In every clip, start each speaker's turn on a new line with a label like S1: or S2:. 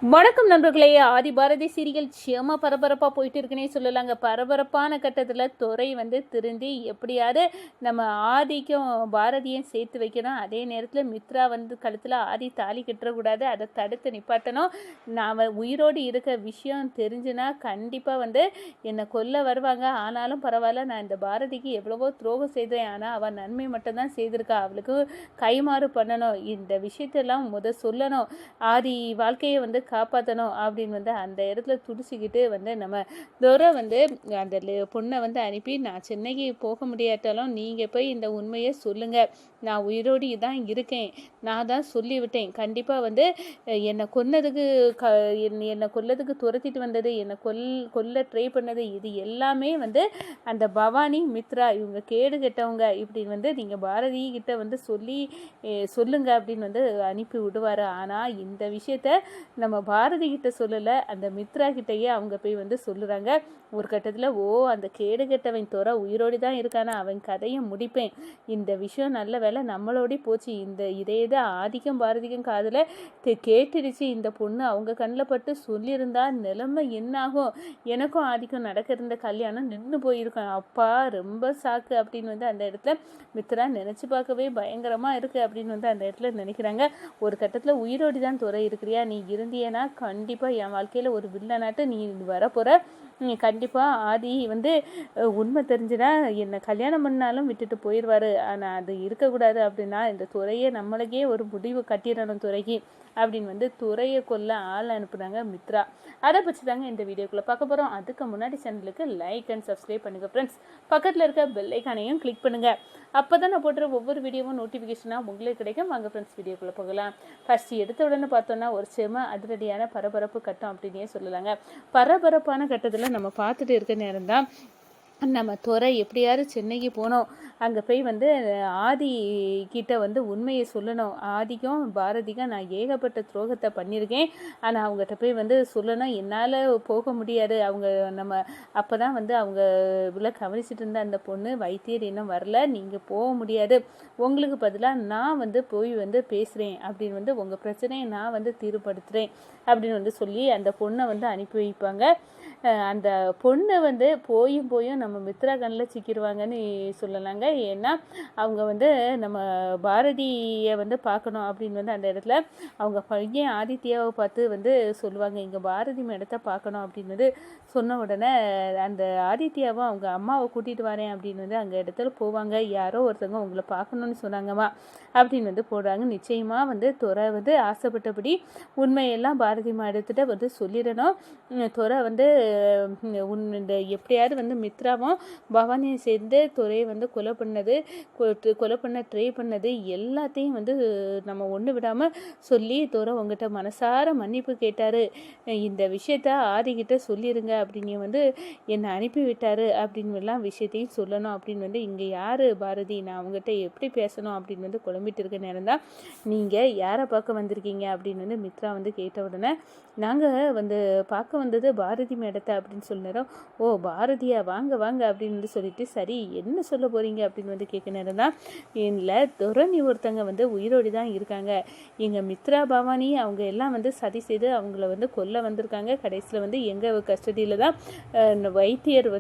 S1: வணக்கம் நண்பர்களே. ஆதி பாரதி சீரியல் செம பரபரப்பாக போயிட்டு இருக்குன்னே சொல்லலாங்க. பரபரப்பான கட்டத்தில் துறை திருந்தி எப்படியாவது நம்ம ஆதிக்கும் பாரதியும் சேர்த்து வைக்கணும். அதே நேரத்தில் மித்ரா கழுத்தில் ஆதி தாலி கட்டக்கூடாது, அதை தடுத்து நிப்பாட்டணும். நான் உயிரோடு இருக்க விஷயம் தெரிஞ்சுன்னா கண்டிப்பாக என்னை கொல்ல வருவாங்க. ஆனாலும் பரவாயில்ல, நான் இந்த பாரதிக்கு எவ்வளவோ துரோகம் செய்தேன், ஆனால் அவள் நன்மை மட்டும்தான் செய்திருக்கா. அவளுக்கு கைமாறு பண்ணணும். இந்த விஷயத்தெல்லாம் சொல்லணும். ஆதி வாழ்க்கையை காப்பாற்றணும் அப்படின்னு அந்த இடத்துல துடிச்சிக்கிட்டு நம்ம துரை அந்த பொண்ணை அனுப்பி, நான் சென்னைக்கு போக முடியாட்டாலும் நீங்கள் போய் இந்த உண்மையை சொல்லுங்கள், நான் உயிரோடு தான் இருக்கேன், நான் தான் சொல்லிவிட்டேன். கண்டிப்பாக என்னை கொன்னதுக்கு என்னை கொல்லதுக்கு துரத்திட்டு வந்தது, என்னை கொல்ல ட்ரை பண்ணது, இது எல்லாமே அந்த பவானி மித்ரா இவங்க கேடு கெட்டவங்க. இப்படி நீங்கள் பாரதி கிட்ட சொல்லுங்க அப்படின்னு அனுப்பி விடுவார். ஆனால் இந்த விஷயத்த நம்ம பாரதி கிட்ட சொல்லலை, அந்த மித்ரா கிட்டையே அவங்க போய் சொல்லுறாங்க. ஒரு கட்டத்தில் அந்த கேடு கெட்டவன் துறை உயிரோடு தான் இருக்கானா, அவன் கதையை முடிப்பேன். இந்த விஷயம் நல்ல வேலை நம்மளோடி போச்சு. இதே தான் ஆதிக்கம் பாரதிக்கும் காதில் கேட்டுடுச்சு. இந்த பொண்ணு அவங்க கண்ணில் பட்டு சொல்லியிருந்தா நிலைமை என்னாகும், எனக்கும் ஆதிக்கம் நடக்க இருந்த கல்யாணம் நின்று போயிருக்கேன். அப்பா ரொம்ப சாக்கு அப்படின்னு அந்த இடத்துல மித்ரா நினச்சி பார்க்கவே பயங்கரமாக இருக்குது அப்படின்னு அந்த இடத்துல நினைக்கிறாங்க. ஒரு கட்டத்தில் உயிரோடி தான் துறை இருக்கிறியா, நீ இருந்தியனா கண்டிப்பாக என் வாழ்க்கையில் ஒரு வில்லனாட்டு நீ வரப்போகிற. கண்டிப்பாக ஆதி உண்மை தெரிஞ்சுனா என்னை கல்யாணம் பண்ணாலும் விட்டுட்டு போயிடுவார். ஆனால் அது இருக்கக்கூடாது. அப்படின்னா இந்த துறையை நம்மளுக்கே ஒரு முடிவு கட்டிடணும் துறைக்கு அப்படின்னு துறையை கொல்ல ஆள் அனுப்புனாங்க மித்ரா. அதை பற்றி தாங்க இந்த வீடியோக்குள்ளே பார்க்க போகிறோம். அதுக்கு முன்னாடி சேனலுக்கு லைக் அண்ட் சப்ஸ்கிரைப் பண்ணுங்கள் ஃப்ரெண்ட்ஸ். பக்கத்தில் இருக்க பெல் ஐக்கானையும் கிளிக் பண்ணுங்கள். அப்போ தான் நான் போடுற ஒவ்வொரு வீடியோவும் நோட்டிஃபிகேஷனாக உங்களுக்கு கிடைக்கும். வாங்க ஃப்ரெண்ட்ஸ் வீடியோக்குள்ளே போகலாம். ஃபஸ்ட்டு எடுத்த உடனே பார்த்தோன்னா ஒரு செம அதிரடியான பரபரப்பு கட்டம் அப்படின்னே சொல்லலாங்க. பரபரப்பான கட்டத்தில் நம்ம பார்த்துட்டு இருக்க நேரம் தான் நம்ம துறை எப்படியாவது சென்னைக்கு போனோம். அங்கே போய் ஆதி கிட்ட உண்மையை சொல்லணும். ஆதிக்கும் பாரதிக்கும் நான் ஏகப்பட்ட துரோகத்தை பண்ணியிருக்கேன், ஆனால் அவங்ககிட்ட போய் சொல்லணும். என்னால் போக முடியாது. அவங்க நம்ம அப்போ தான் அவங்க இவ்வளோ கவனிச்சிட்டு இருந்த அந்த பொண்ணு வைத்தியர் இன்னும் வரல, நீங்கள் போக முடியாது, உங்களுக்கு பதிலாக நான் போய் பேசுகிறேன் அப்படின்னு உங்கள் பிரச்சனையை நான் தீர்வுபடுத்துகிறேன் அப்படின்னு சொல்லி அந்த பொண்ணை அனுப்பி வைப்பாங்க. அந்த பொண்ணு போயும் நம்ம மித்ரா கண்ணில் சிக்கிடுவாங்கன்னு சொல்லலாங்க. ஏன்னா அவங்க நம்ம பாரதியை பார்க்கணும் அப்படின்னு அந்த இடத்துல அவங்க பையன் ஆதித்யாவை பார்த்து சொல்லுவாங்க, இங்கே பாரதி மேடத்தை பார்க்கணும் அப்படின்னு சொன்ன உடனே அந்த ஆதித்யாவும் அவங்க அம்மாவை கூட்டிகிட்டு வரேன் அப்படின்னு அங்கே இடத்துல போவாங்க. யாரோ ஒருத்தவங்க உங்களை பார்க்கணுன்னு சொன்னாங்கம்மா அப்படின்னு போடுறாங்க. நிச்சயமாக துறை ஆசைப்பட்டபடி உண்மையெல்லாம் பாரதி மேடத்திட்ட சொல்லிடணும். துறை இந்த எப்படியாவது மித்ராவும் பவானியை சேர்ந்து துறையை கொலை பண்ண ட்ரை பண்ணது எல்லாத்தையும் நம்ம ஒன்று விடாமல் சொல்லி துறை உங்ககிட்ட மனசார மன்னிப்பு கேட்டார், இந்த விஷயத்த ஆதிக்கிட்ட சொல்லிடுங்க அப்படின்னு என்னை அனுப்பி விட்டார் அப்படின்னு எல்லாம் விஷயத்தையும் சொல்லணும் அப்படின்னு இங்கே யார் பாரதி, நான் அவங்ககிட்ட எப்படி பேசணும் அப்படின்னு குழம்பிட்டு இருக்க நேரம் தான் நீங்கள் யாரை பார்க்க வந்திருக்கீங்க அப்படின்னு மித்ரா கேட்ட உடனே நாங்கள் பார்க்க வந்தது பாரதி மேடத்தை அப்படின்னு சொன்னாரோம். ஓ பாரதியா, வாங்க வாங்க அப்படின்னு சொல்லிட்டு, சரி என்ன சொல்ல போகிறீங்க அப்படின்னு கேட்க நேரம் தான் இல்லை துரணி ஒருத்தங்க உயிரோடி தான் இருக்காங்க, எங்கள் மித்ரா பவானி அவங்க எல்லாம் சதி செய்து அவங்கள கொல்ல வந்திருக்காங்க. கடைசியில் எங்கள் கஸ்டடியில் தான் வைத்தியர்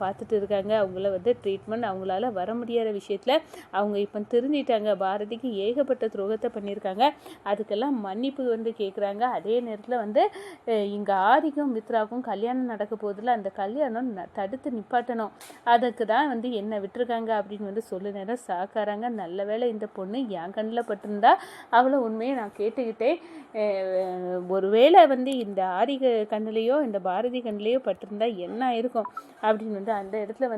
S1: பார்த்துட்டு இருக்காங்க. அவங்கள ட்ரீட்மெண்ட் அவங்களால வர முடியாத விஷயத்தில் அவங்க இப்போ திருந்திட்டாங்க. பாரதிக்கு ஏகப்பட்ட துரோகத்தை பண்ணியிருக்காங்க, அதுக்கெல்லாம் மன்னிப்பு கேட்குறாங்க. அதே நேரத்தில் இங்கே ஆதிக்கும் மித்ராவுக்கும் கல்யாணம் நடக்க போதில் அந்த கல்யாணம் தடுத்து நிப்பாட்டணும், அதுக்கு தான் என்னை விட்டுருக்காங்க அப்படின்னு சொல்ல நேரம் சாக்காராங்க. நல்ல வேளை இந்த பொண்ணு என் கண்ணில் பட்டிருந்தா அவ்வளோ உண்மையை நான் கேட்டுக்கிட்டேன். ஒருவேளை இந்த ஆதி கண்ணிலையோ இந்த பாரதி கண்ணிலையோ பட்டிருந்தா என்ன இருக்கும் அப்படின்னு அந்த இடத்துல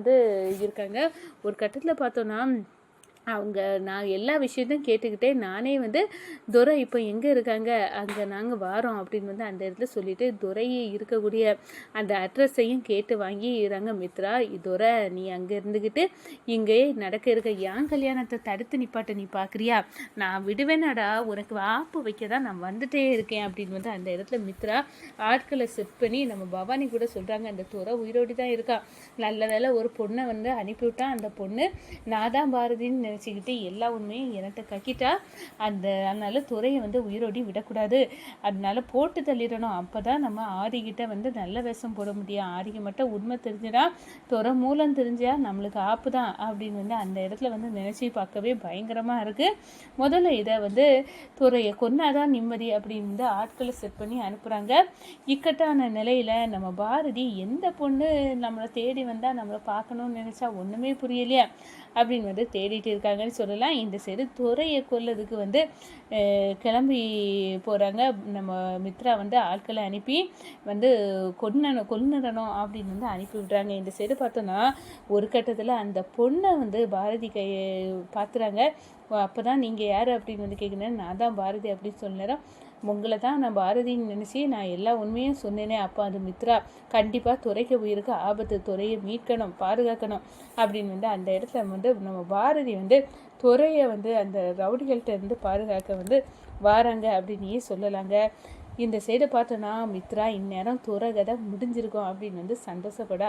S1: இருக்காங்க. ஒரு கட்டத்தில் பார்த்தோன்னா அவங்க நான் எல்லா விஷயத்தையும் கேட்டுக்கிட்டே நானே துரை இப்போ எங்கே இருக்காங்க அங்கே நாங்கள் வாரோம் அப்படின்னு அந்த இடத்துல சொல்லிவிட்டு துரையை இருக்கக்கூடிய அந்த அட்ரஸையும் கேட்டு வாங்கிடுறாங்க மித்ரா. துரை நீ அங்கே இருந்துக்கிட்டு இங்கே நடக்க இருக்க என் கல்யாணத்தை தடுத்து நிப்பாட்ட நீ பார்க்குறியா, நான் விடுவேனாடா, உனக்கு வாப்பு வைக்க தான் நான் வந்துட்டே இருக்கேன் அப்படின்னு அந்த இடத்துல மித்ரா ஆட்களை செட் பண்ணி நம்ம பவானி கூட சொல்கிறாங்க, அந்த துரை உயிரோடி தான் இருக்கா, நல்ல வேலை ஒரு பொண்ணை அனுப்பிவிட்டான், அந்த பொண்ணு நான் தான் பாரதின்னு நினச்சிக்கிட்டு எல்லா உண்மையும் என்கிட்ட கக்கிட்டா அதனால துறையை வந்து உயிரோடி விடக்கூடாது, அதனால போட்டு தள்ளிடணும். அப்போ தான் நம்ம ஆதிக்கிட்ட வந்து நல்ல விஷம் போட முடியும். ஆதிக்கு மட்டும் உண்மை தெரிஞ்சுனா துறை மூலம் தெரிஞ்சா நம்மளுக்கு ஆப்பு தான் அப்படின்னு வந்து அந்த இடத்துல வந்து நினச்சி பார்க்கவே பயங்கரமாக இருக்குது. முதல்ல இதை வந்து துறையை கொன்னாதான் நிம்மதி அப்படின்னு வந்து ஆட்களை செட் பண்ணி அனுப்புகிறாங்க. இக்கட்டான நிலையில் நம்ம பாரதி எந்த பொண்ணு நம்மளை தேடி வந்தால் நம்மளை பார்க்கணும்னு நினச்சா ஒன்றுமே புரியலையா அப்படின்னு வந்து தேடிட்டு இருக்காங்கன்னு சொல்லலாம். இந்த சைடு துறையை கொல்லதுக்கு வந்து கிளம்பி போகிறாங்க. நம்ம மித்ரா வந்து ஆட்களை அனுப்பி வந்து கொன்னுடணும் அப்படின்னு வந்து அனுப்பி விட்றாங்க. இந்த சைடு பார்த்தோன்னா ஒரு கட்டத்தில் அந்த பொண்ணை வந்து பாரதி பார்த்துறாங்க. அப்போ தான் நீங்கள் யார் அப்படின்னு வந்து கேட்குறேன். நான் தான் பாரதி அப்படின்னு சொன்னேன். உங்களை தான் நான் பாரதின்னு நினச்சி நான் எல்லா உண்மையும் சொன்னேனே. அப்போ அது மித்ரா கண்டிப்பாக துறைக்கு உயிருக்கு ஆபத்து, துறையை மீட்கணும், பாதுகாக்கணும் அப்படின்னு வந்து அந்த இடத்துல வந்து நம்ம பாரதி வந்து துறையை வந்து அந்த ரவுடிகள்கிட்ட இருந்து பாதுகாக்க வந்து வாராங்க அப்படின்னே சொல்லலாங்க. இந்த சைடை பார்த்தோன்னா மித்ரா இந்நேரம் துறை கதை முடிஞ்சிருக்கும் அப்படின்னு வந்து சந்தோஷப்பட